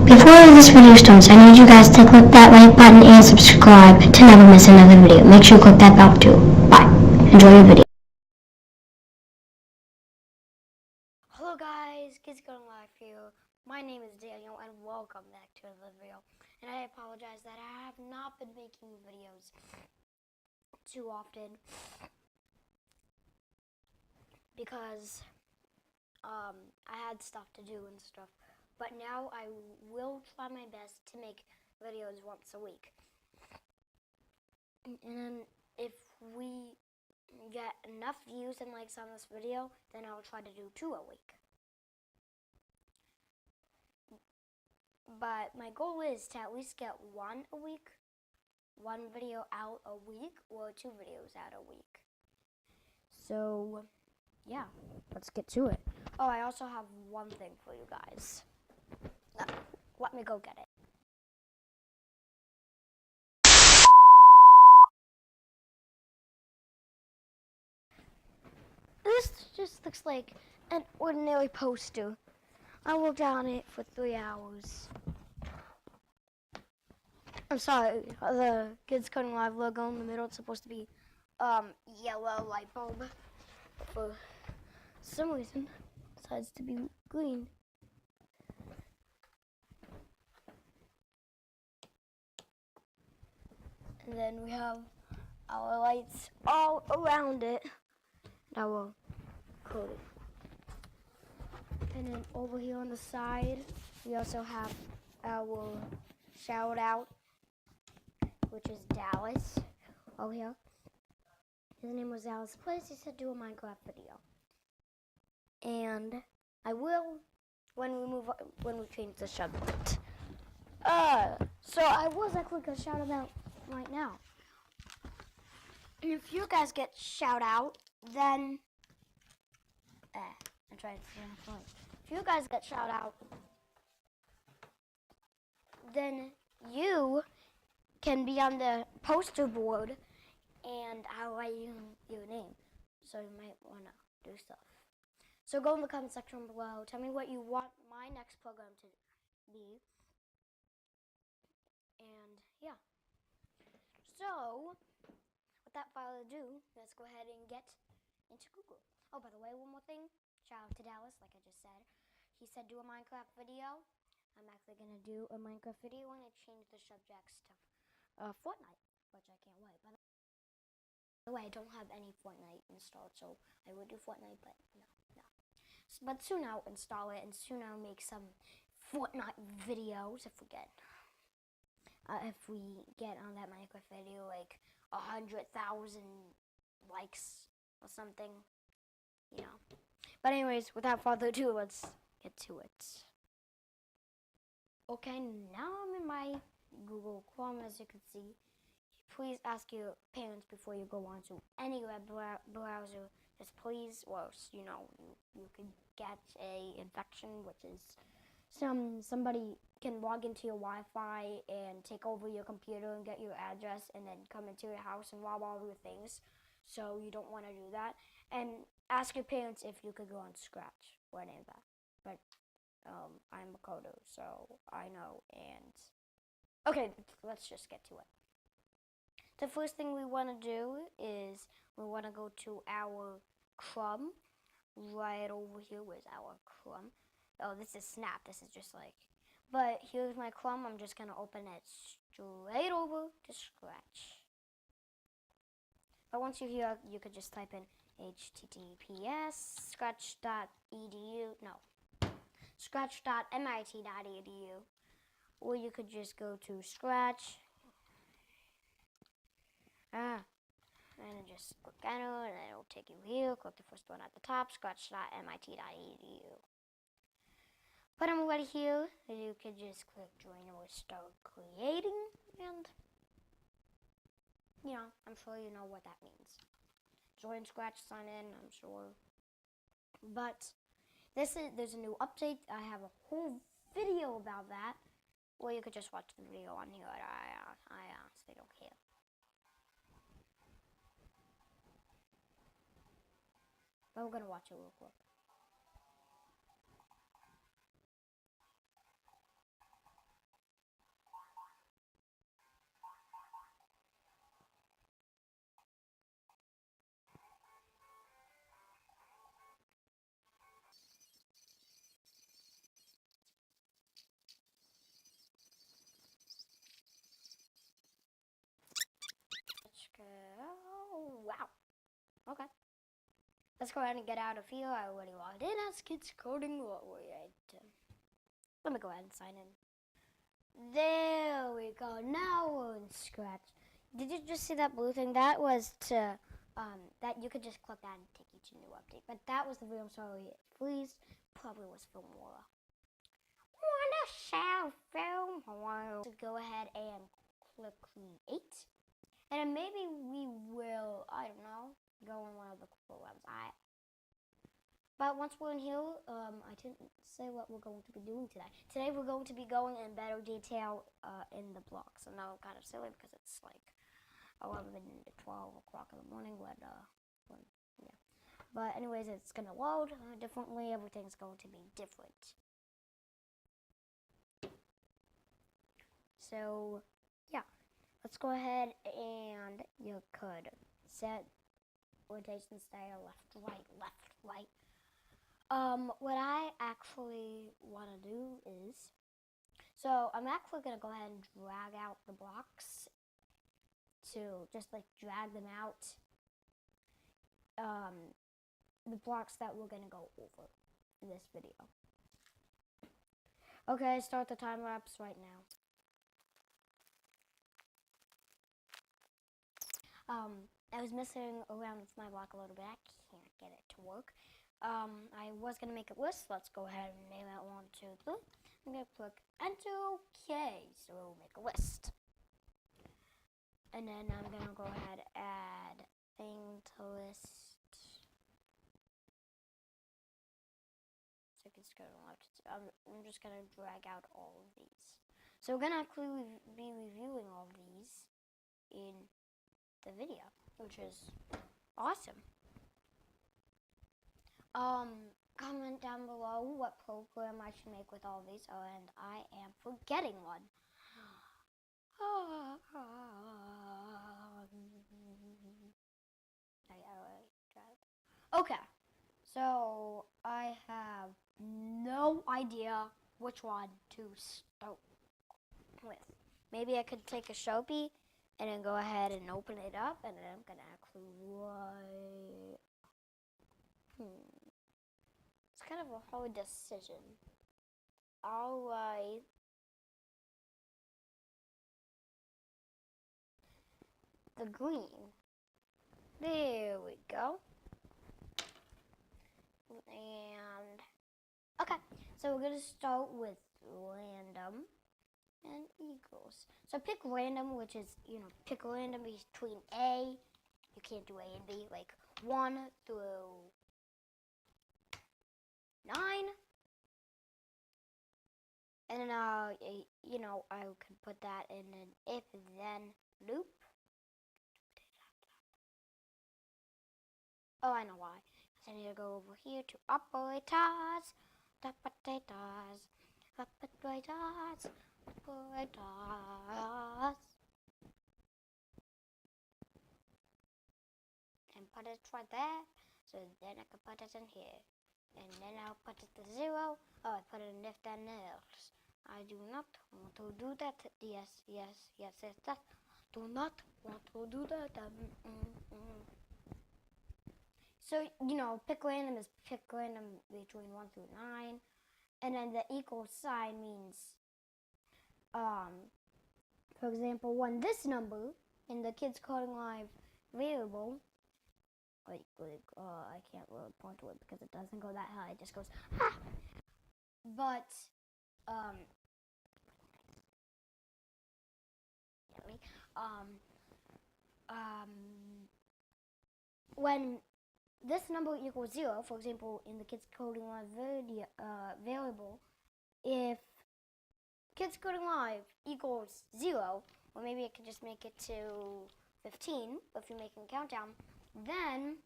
Before this video starts, I need you guys to click that like button and subscribe to never miss another video. Make sure you click that bell too. Bye. Enjoy your video. Hello guys, Kids Going Live here. My name is Daniel and welcome back to another video. And I apologize that I have not been making videos too often because I had stuff to do and stuff. But now I will try my best to make videos once a week. And then if we get enough views and likes on this video, then I'll try to do 2 a week. But my goal is to at least get 1 a week, 1 video out a week, or 2 videos out a week. So, yeah, let's get to it. Oh, I also have one thing for you guys. Let me go get it. This just looks like an ordinary poster. I worked on it for 3 hours. I'm sorry, the Kids Coding Live logo in the middle, it's supposed to be yellow light bulb. For some reason, it decides to be green. And then we have our lights all around it. Now we'll code it. And then over here on the side, we also have our shout out, which is Dallas. Over here. His name was Dallas Place. He said do a Minecraft video. And I will when we change the subject. So I was actually gonna shout him out right now. And if you guys get shout out, then I'm trying to say my point. If you guys get shout out, then you can be on the poster board and I'll write your name. So you might wanna do stuff. So go in the comment section below. Tell me what you want my next program to be. And yeah. So, without further ado, let's go ahead and get into Google. Oh, by the way, one more thing. Shout out to Dallas, like I just said. He said do a Minecraft video. I'm actually going to do a Minecraft video and I change the subjects to Fortnite, which I can't wait. By the way, I don't have any Fortnite installed, so I would do Fortnite, but no. But soon I'll install it and soon I'll make some Fortnite videos if we get on that Minecraft video like 100,000 likes or something, you know. But anyways, without further ado, let's get to it. Okay, now I'm in my Google Chrome, as you can see. Please ask your parents before you go on to any web browser. Just please, or you know, you could get a infection, which is somebody can log into your Wi-Fi and take over your computer and get your address and then come into your house and rob all your things. So you don't want to do that. And ask your parents if you could go on Scratch or any of that. But I'm a coder, so I know. And okay, let's just get to it. The first thing we want to do is we want to go to our Chrome. Right over here, where's our Chrome? Oh, this is Snap. This is just like, but here's my Chrome. I'm just going to open it straight over to Scratch. But once you're here, you could just type in https scratch.mit.edu, or you could just go to Scratch. And just click enter, and it'll take you here. Click the first one at the top, scratch.mit.edu. But I'm already here. You can just click join or start creating, and you know, I'm sure you know what that means. Join Scratch, sign in, I'm sure. But there's a new update. I have a whole video about that, or you could just watch the video on here. I honestly don't care. But we're gonna watch it real quick. let's go ahead and get out of here. I already logged in as Kids Coding. Let me go ahead and sign in. There we go. Now we're in Scratch. Did you just see that blue thing? That was to, that you could just click that and take you to a new update. But that was the video. I'm sorry. Please, probably was Filmora. Wanna show Filmora? So go ahead and click create. And then maybe we will, I don't know, go on one of the programs. But once we're in here, I didn't say what we're going to be doing today. Today we're going to be going in better detail in the blocks. I know, kind of silly because it's like 11 to 12 o'clock in the morning. Yeah. But anyways, it's going to load differently. Everything's going to be different. So, yeah. Let's go ahead and you could set rotation style left, right. What I actually want to do is, so I'm actually going to go ahead and drag out the blocks to just like drag them out, the blocks that we're going to go over in this video. Okay, start the time lapse right now. I was messing around with my block a little bit. I can't get it to work. I was going to make a list. Let's go ahead and name it 1, 2, 3. I'm going to click enter. Okay, so we'll make a list. And then I'm going to go ahead and add thing to list. So it's going to left. I'm just going to drag out all of these. So we're going to actually be reviewing all of these in the video, which is awesome. Comment down below what program I should make with all these. Oh, and I am forgetting one. Okay, so I have no idea which one to start with. Maybe I could take a Sharpie and then go ahead and open it up, and then I'm gonna actually write. It's kind of a hard decision. I'll write the green. There we go. And okay, so we're gonna start with random and equals. So pick random, which is, pick random between A. You can't do A and B, like 1 through 9. And then I could put that in an if then loop. Oh, I know why. Because I need to go over here to operators. Operators. Operators. Operators. And put it right there. So then I can put it in here. And then I'll put it to 0. Oh, I put it in if then else. I do not want to do that. Yes, that. Do not want to do that. So, pick random is pick random between 1 through 9. And then the equal sign means, for example, when this number in the Kids Coding Live variable, I can't really point to it because it doesn't go that high. It just goes, ha! But, when this number equals 0, for example, in the Kids Coding Live variable, if Kids Coding Live equals 0, or maybe I could just make it to 15, if you're making a countdown, then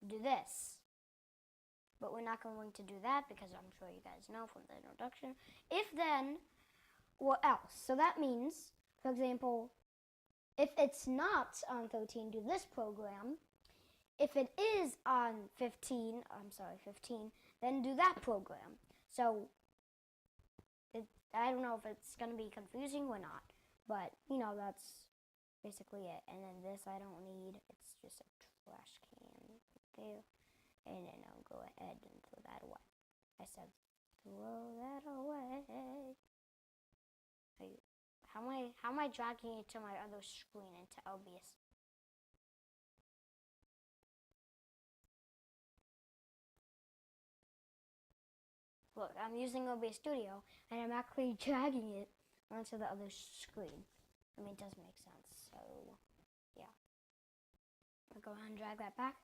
do this. But we're not going to do that because I'm sure you guys know from the introduction. If then, or else. So that means, for example, if it's not on 13, do this program. If it is on 15, then do that program. So, I don't know if it's going to be confusing or not, but, that's basically it. And then this I don't need. It's just a trash can right there. And then I'll go ahead and throw that away. I said, throw that away. How am I dragging it to my other screen into OBS? Look, I'm using OBS Studio, and I'm actually dragging it onto the other screen. I mean, it does make sense, so, yeah. I'll go ahead and drag that back.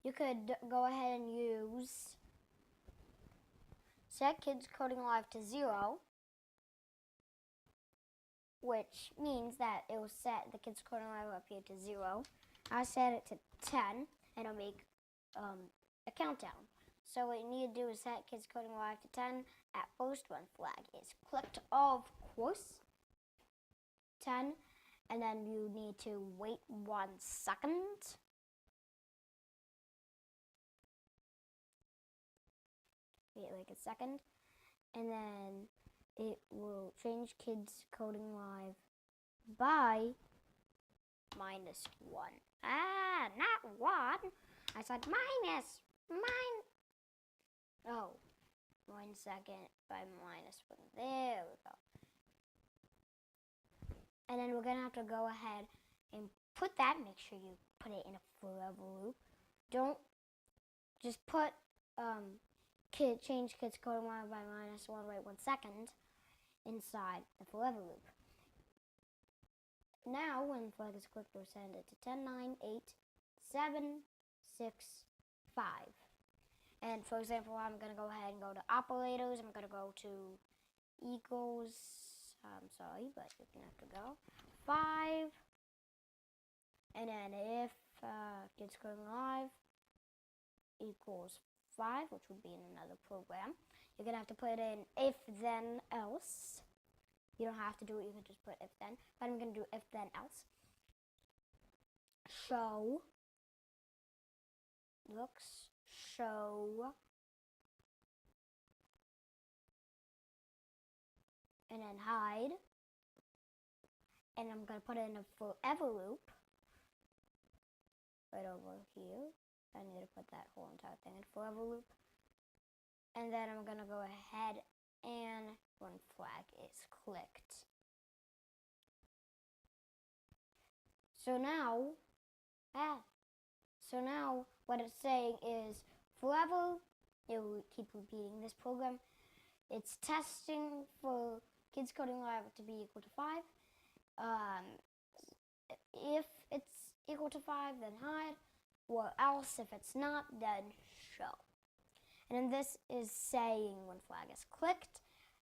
You could go ahead and use set kids coding live to 0, which means that it will set the kids coding live up here to 0. I set it to 10, and it'll make a countdown. So what you need to do is set kids coding live to 10 at first when flag is clicked, of course. 10, and then you need to wait 1 second. Wait like a second, and then it will change kids coding live by -1. Not 1. I said minus. Oh, 1 second by -1. There we go. And then we're gonna have to go ahead and put that. Make sure you put it in a forever loop. Don't just put change kids coding live by -1, wait 1 second inside the forever loop. Now, when flag is clicked, we'll send it to 10, 9, 8, 7, 6, 5. And for example, I'm going to go ahead and go to operators. I'm going to go to equals, I'm sorry, but you're going to have to go 5. And then if kids coding live equals 5, which would be in another program, you're going to have to put in if then else. You don't have to do it, you can just put if then, but I'm going to do if then else. Show and then hide, and I'm going to put it in a forever loop right over here. I need to put that whole entire thing in forever loop, and then I'm going to go ahead and when flag is clicked. So now what it's saying is forever, it will keep repeating this program. It's testing for kids coding live to be equal to 5. If it's equal to 5, then hide, or else if it's not, then show. And then this is saying when flag is clicked,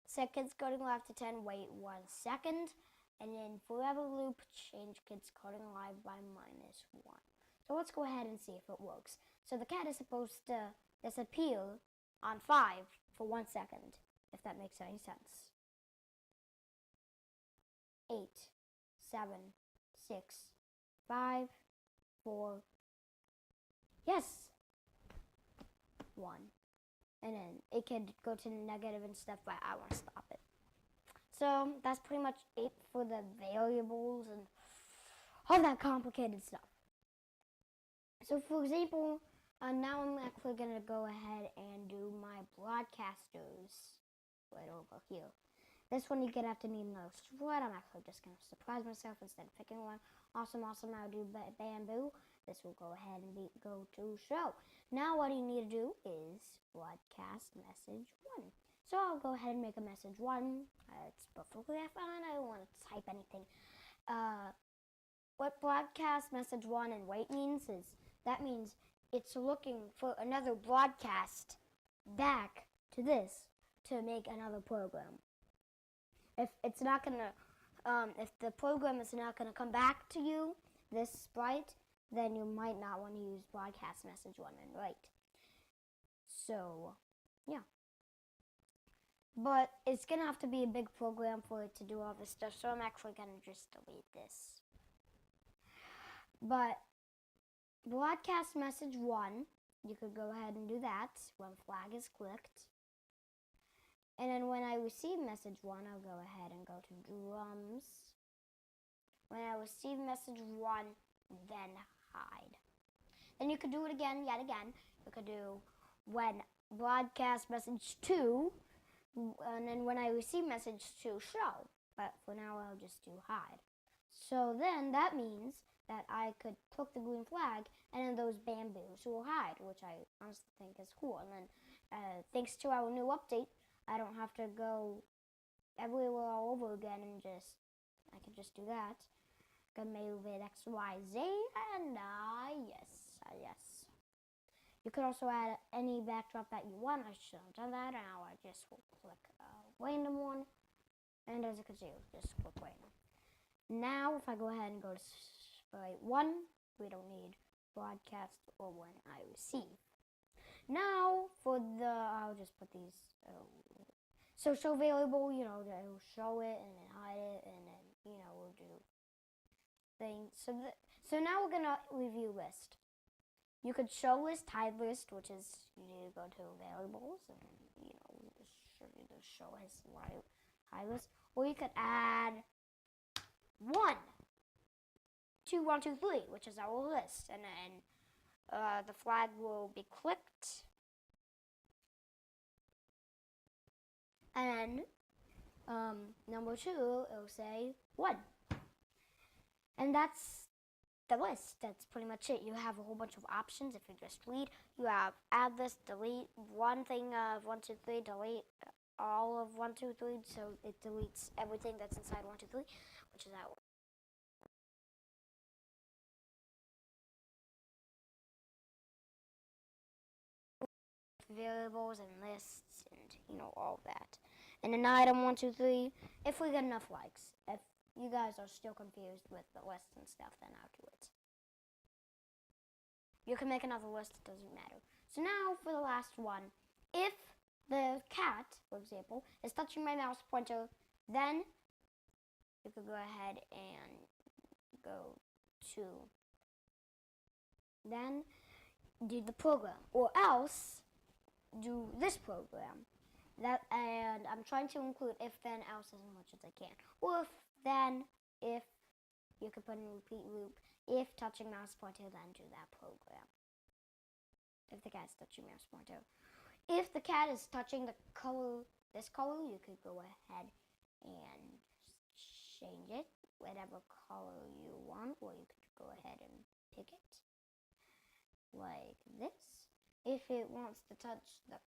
set kids coding live to 10, wait 1 second, and then forever loop, change kids coding live by -1. So let's go ahead and see if it works. So the cat is supposed to disappear on 5 for 1 second, if that makes any sense. 8, 7, 6, 5, 4, yes, 1. And then it could go to negative and stuff, but I want to stop it. So that's pretty much it for the variables and all that complicated stuff. So for example, now I'm actually going to go ahead and do my broadcasters right over here. This one you're going to have to need another thread. I'm actually just going to surprise myself instead of picking one. Awesome, I'll do bamboo. This will go ahead and go to show. Now what you need to do is broadcast message 1. So I'll go ahead and make a message 1. It's perfectly fine. I don't want to type anything. What broadcast message 1 and wait means is that means it's looking for another broadcast back to this to make another program. If it's not gonna, if the program is not gonna come back to you, this sprite, then you might not want to use broadcast message 1 and wait. So, yeah. But it's gonna have to be a big program for it to do all this stuff, so I'm actually gonna just delete this. But broadcast message 1, you could go ahead and do that when flag is clicked. And then when I receive message 1, I'll go ahead and go to drums. When I receive message 1, then hide. Then you could do it again, yet again. You could do when broadcast message 2, and then when I receive message 2, show. But for now, I'll just do hide. So then that means that I could click the green flag, and then those bamboos will hide, which I honestly think is cool. And then, thanks to our new update, I don't have to go everywhere all over again, and I can just do that. I can move it X, Y, Z, and yes. You could also add any backdrop that you want. I should have done that. Now I just will click a random one, and as you can see, just click random. Now, if I go ahead and go to sprite 1, we don't need broadcast or when I receive. Now, I'll just put these. So show variable, it'll show it and then hide it, and then we'll do things. So now we're gonna review list. You could show list, hide list, which is you need to go to variables and show his hide list, or you could add 1, 2, 1, 2, 3, which is our list, and then the flag will be clicked, and number 2, it'll say 1, and that's the list. That's pretty much it. You have a whole bunch of options. If you just read, you have add list, delete one thing of 1, 2, 3, delete all of 1, 2, 3, so it deletes everything that's inside 1, 2, 3, which is our variables and lists and all of that. And an item 1, 2, 3. If we get enough likes, if you guys are still confused with the list and stuff, then I'll do it. You can make another list, it doesn't matter. So now for the last one, if the cat, for example, is touching my mouse pointer, then you could go ahead and go to, then do the program, or else do this program. And I'm trying to include if, then, else as much as I can. Or if you could put in a repeat loop, if touching mouse pointer, then do that program. If the cat's touching mouse pointer. If the cat is touching this color, you could go ahead and change it, whatever color you want, or you could go ahead and pick it, like this. If it wants to touch the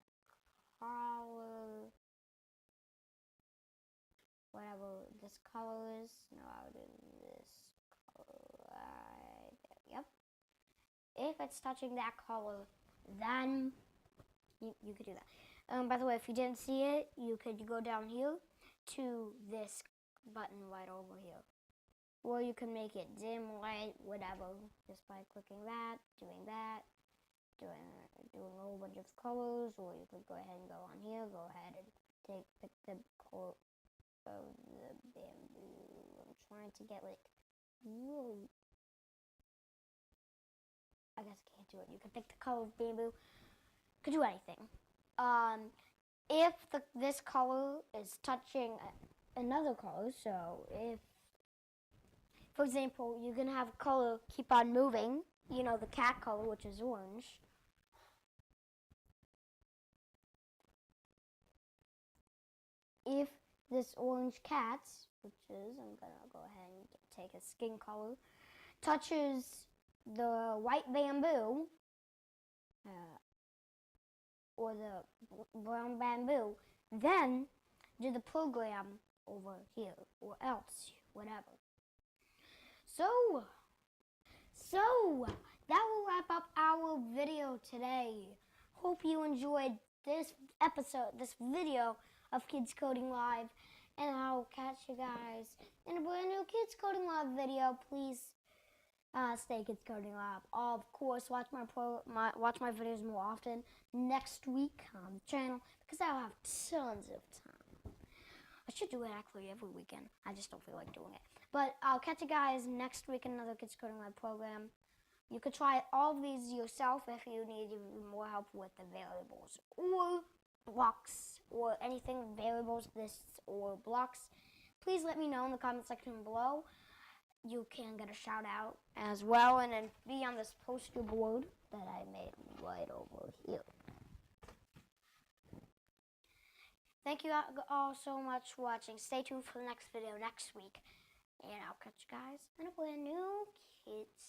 color, whatever this color is, no, I'll do this color right there, yep. If it's touching that color, then you could do that. By the way, if you didn't see it, you could go down here to this button right over here. Or you can make it dim, light, whatever, just by clicking that, doing a whole bunch of colors. Or you could go ahead and go on here, go ahead and pick the color of the bamboo. I'm trying to get really, I guess I can't do it. You can pick the color of bamboo. You could do anything. If this color is touching another color, so if, for example, you're gonna have a color keep on moving, the cat color, which is orange. If this orange cat, which is, I'm gonna go ahead and take a skin color, touches the white bamboo, or the brown bamboo, then do the program over here, or else, whatever. So that will wrap up our video today. Hope you enjoyed this video of Kids Coding Live, and I'll catch you guys in a brand new Kids Coding Live video. Please stay Kids Coding Live. Of course, watch my videos more often next week on the channel, because I'll have tons of time. I should do it actually every weekend. I just don't feel like doing it. But I'll catch you guys next week in another Kids Coding Live program. You could try all of these yourself if you need more help with the variables or blocks or anything, variables, lists, or blocks. Please let me know in the comment section below. you can get a shout out as well, and then be on this poster board that I made right over here. Thank you all so much for watching. Stay tuned for the next video next week, and I'll catch you guys in a brand new Kids